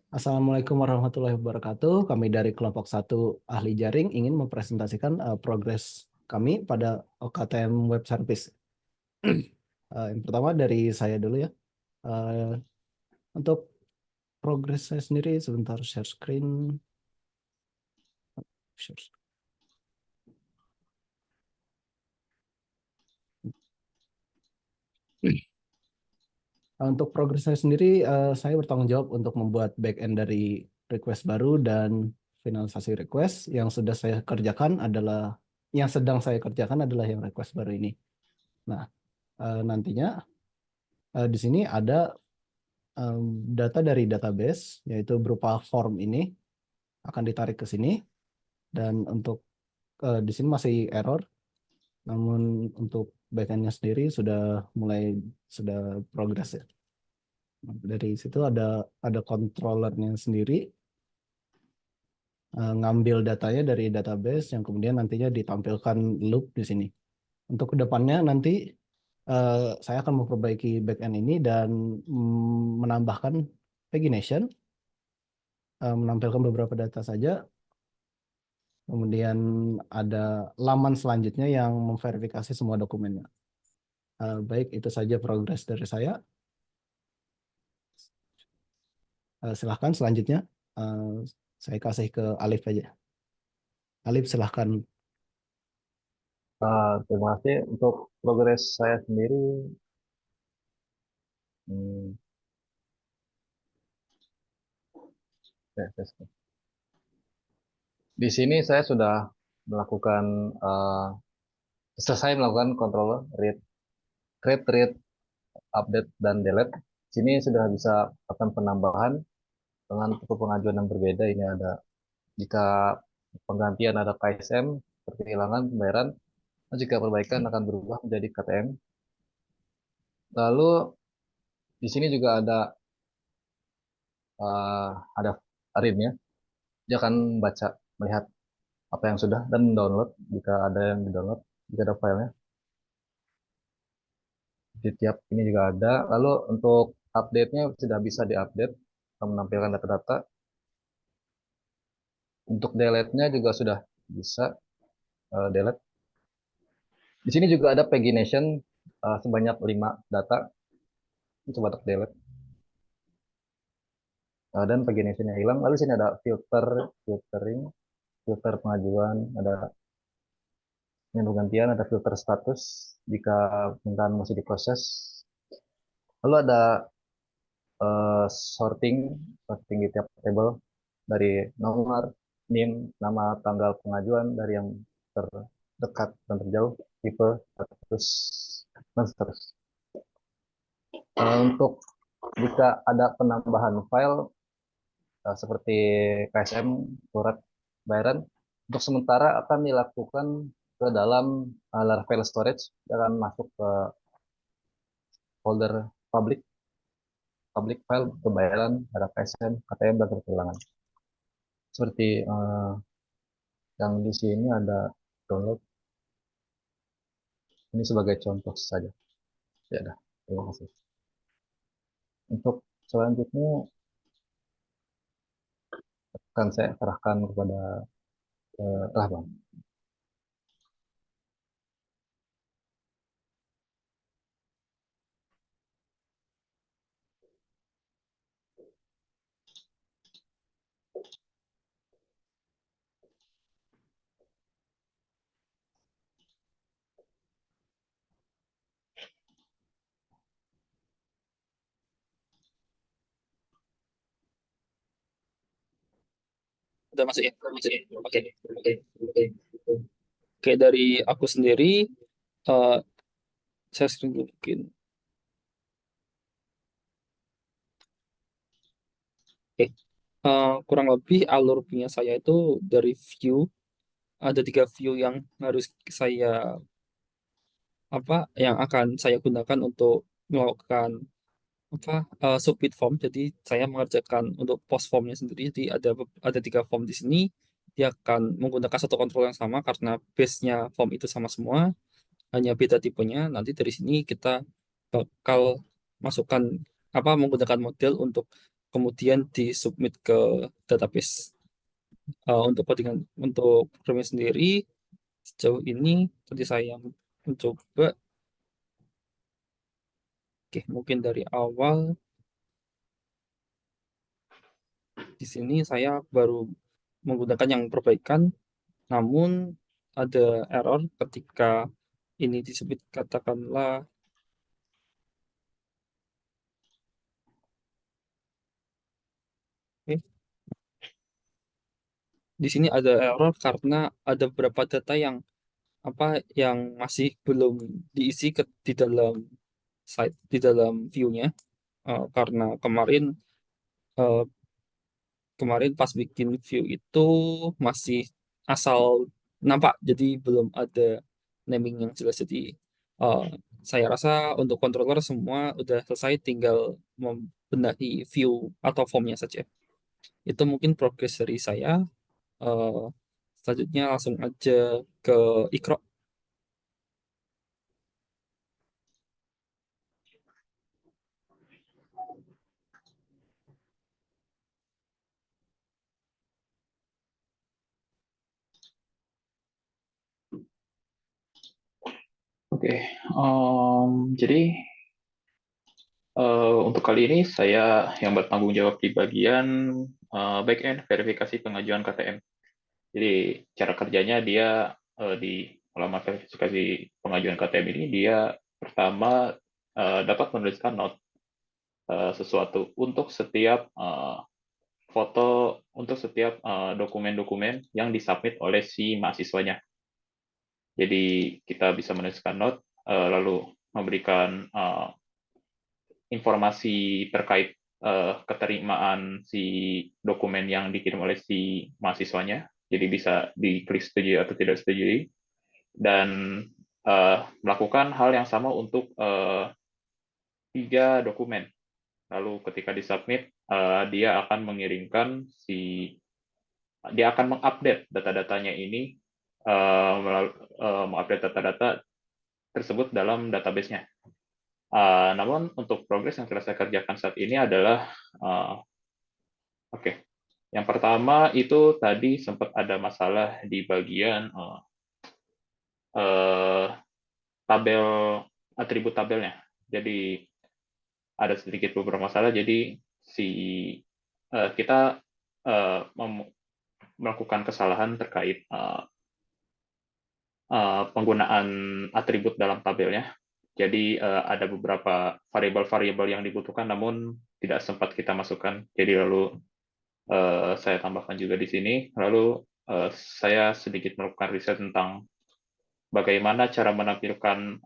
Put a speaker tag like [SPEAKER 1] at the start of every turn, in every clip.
[SPEAKER 1] Assalamualaikum warahmatullahi wabarakatuh. Kami dari kelompok satu ahli jaring ingin mempresentasikan progres kami pada OKTM Web Service. Yang pertama dari saya dulu ya. Eh, untuk progres saya sendiri, sebentar share screen. Share- Untuk progres saya sendiri, saya bertanggung jawab untuk membuat backend dari request baru dan finalisasi request. Yang sedang saya kerjakan adalah yang request baru ini. Nah, nantinya di sini ada em, data dari database, yaitu berupa form ini, akan ditarik ke sini. Dan untuk di sini masih error, namun untuk backendnya sendiri sudah progres ya. Dari situ ada controllernya sendiri, ngambil datanya dari database yang kemudian nantinya ditampilkan loop di sini. Untuk kedepannya nanti saya akan memperbaiki backend ini dan menambahkan pagination, menampilkan beberapa data saja. Kemudian ada laman selanjutnya yang memverifikasi semua dokumennya. Baik, itu saja progres dari saya. Silahkan selanjutnya. Eh, saya kasih ke Alif aja. Alif, silahkan.
[SPEAKER 2] Terima kasih untuk progres saya sendiri. Hmm, ya. Di sini saya sudah melakukan selesai melakukan controller read, create, read, update dan delete. Di sini sudah bisa akan penambahan dengan tipe pengajuan yang berbeda. Ini ada jika penggantian ada KSM seperti kehilangan pembayaran, dan jika perbaikan akan berubah menjadi KTM. Lalu di sini juga uh, ada Arin ya. Dia akan baca melihat apa yang sudah dan download jika ada yang di download, jika ada filenya. Di tiap ini juga ada. Lalu untuk update-nya sudah bisa diupdate, menampilkan data-data. Untuk delete-nya juga sudah bisa delete. Di sini juga ada pagination sebanyak 5 data. Coba untuk delete. Dan pagination-nya hilang. Lalu sini ada filtering, filter pengajuan, ada yang pergantian, ada filter status jika permintaan masih diproses. Lalu ada sorting, sorting di tiap table dari nomor, NIM, nama tanggal pengajuan dari yang terdekat dan terjauh, tipe, status, dan seterusnya. Untuk jika ada penambahan file seperti KSM, surat bayaran, untuk sementara akan dilakukan ke dalam file storage, akan masuk ke folder public, public file pembayaran, ada KSM, KTM, dan kehilangan. Seperti yang di sini ada download. Ini sebagai contoh saja. Ya dah, terima kasih. Untuk selanjutnya akan saya serahkan kepada Rahman.
[SPEAKER 3] Udah masuk ya? Masuk ya? Oke. Oke. Oke. Oke, dari aku sendiri, eh, saya sering bikin. Oke. Kurang lebih alur punya saya itu dari view, ada 3 view yang harus saya yang akan saya gunakan untuk melakukan submit form. Jadi saya mengerjakan untuk post formnya sendiri. Jadi ada 3 form di sini. Dia akan menggunakan satu kontrol yang sama karena base-nya form itu sama semua, hanya beda tipenya. Nanti dari sini kita bakal masukkan menggunakan model untuk kemudian disubmit ke database. Untuk codingan untuk programnya sendiri sejauh ini tadi saya mencoba, oke, mungkin dari awal di sini saya baru menggunakan yang perbaikan, namun ada error ketika ini disebut katakanlah oke, di sini ada error karena ada beberapa data yang yang masih belum diisi di dalam site, di dalam view-nya. Karena eh, kemarin pas bikin view itu masih asal nampak, jadi belum ada naming yang jelas. Jadi eh, saya rasa untuk controller semua udah selesai, tinggal membenahi view atau formnya saja. Itu mungkin progres dari saya. Eh, Selanjutnya langsung aja ke Ikro.
[SPEAKER 4] Oke, jadi untuk kali ini saya yang bertanggung jawab di bagian back-end verifikasi pengajuan KTM. Jadi cara kerjanya dia di halaman verifikasi pengajuan KTM ini dia pertama dapat menuliskan note sesuatu untuk setiap foto, untuk setiap dokumen-dokumen yang disubmit oleh si mahasiswanya. Jadi kita bisa menuliskan note lalu memberikan informasi terkait keterimaan si dokumen yang dikirim oleh si mahasiswanya. Jadi bisa diklik setuju atau tidak setuju, dan melakukan hal yang sama untuk 3 dokumen. Lalu ketika disubmit, dia akan mengirimkan dia akan mengupdate data-datanya ini, mengupdate data-data tersebut dalam database-nya. Namun untuk progres yang telah saya kerjakan saat ini adalah oke. Yang pertama itu tadi sempat ada masalah di bagian tabel atribut tabelnya. Jadi ada sedikit beberapa masalah. Jadi kita melakukan kesalahan terkait penggunaan atribut dalam tabelnya. Jadi ada beberapa variabel-variabel yang dibutuhkan namun tidak sempat kita masukkan. Jadi lalu saya tambahkan juga di sini. Lalu saya sedikit melakukan riset tentang bagaimana cara menampilkan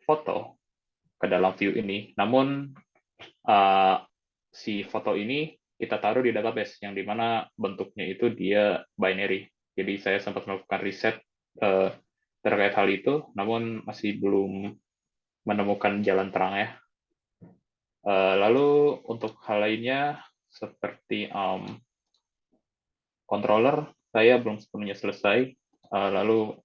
[SPEAKER 4] foto ke dalam view ini. Namun si foto ini kita taruh di database yang dimana bentuknya itu dia binary. Jadi saya sempat melakukan riset terkait hal itu, namun masih belum menemukan jalan terang ya. Lalu untuk hal lainnya seperti controller, saya belum sepenuhnya selesai. Lalu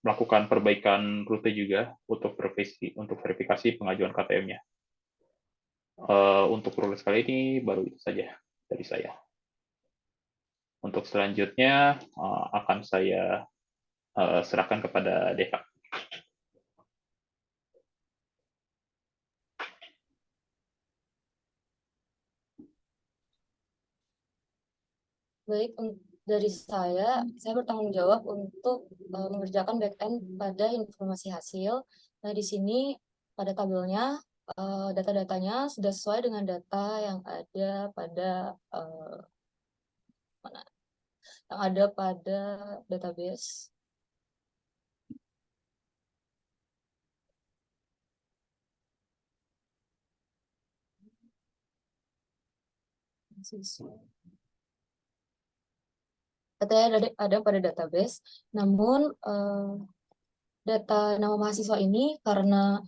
[SPEAKER 4] melakukan perbaikan rute juga untuk verifikasi pengajuan KTM-nya. Untuk rules kali ini baru itu saja dari saya. Untuk selanjutnya akan saya serahkan kepada Deva.
[SPEAKER 5] Baik, dari saya bertanggung jawab untuk mengerjakan back-end pada informasi hasil. Nah, di sini pada tabelnya, data-datanya sudah sesuai dengan data yang ada pada database. Datanya ada pada database, namun data nama mahasiswa ini karena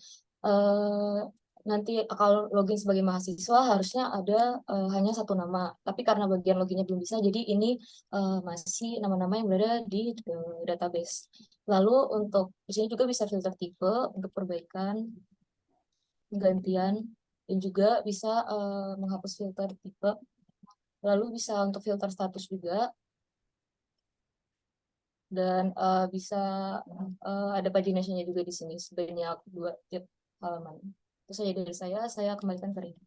[SPEAKER 5] nanti kalau login sebagai mahasiswa harusnya ada hanya satu nama, tapi karena bagian loginnya belum bisa, jadi ini masih nama-nama yang berada di database. Lalu untuk di sini juga bisa filter tipe untuk perbaikan, gantian. dan juga bisa menghapus filter tipe, lalu bisa untuk filter status juga, dan bisa ada paginasinya juga di sini sebanyak 2 tiap halaman. Itu saja dari saya kembalikan ke Rina.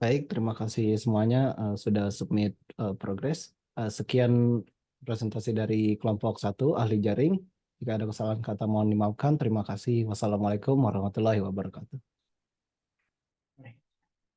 [SPEAKER 1] Baik, terima kasih semuanya sudah submit progress. Sekian presentasi dari kelompok 1 ahli jaring. Jika ada kesalahan kata mohon dimaafkan. Terima kasih. Wassalamualaikum warahmatullahi wabarakatuh.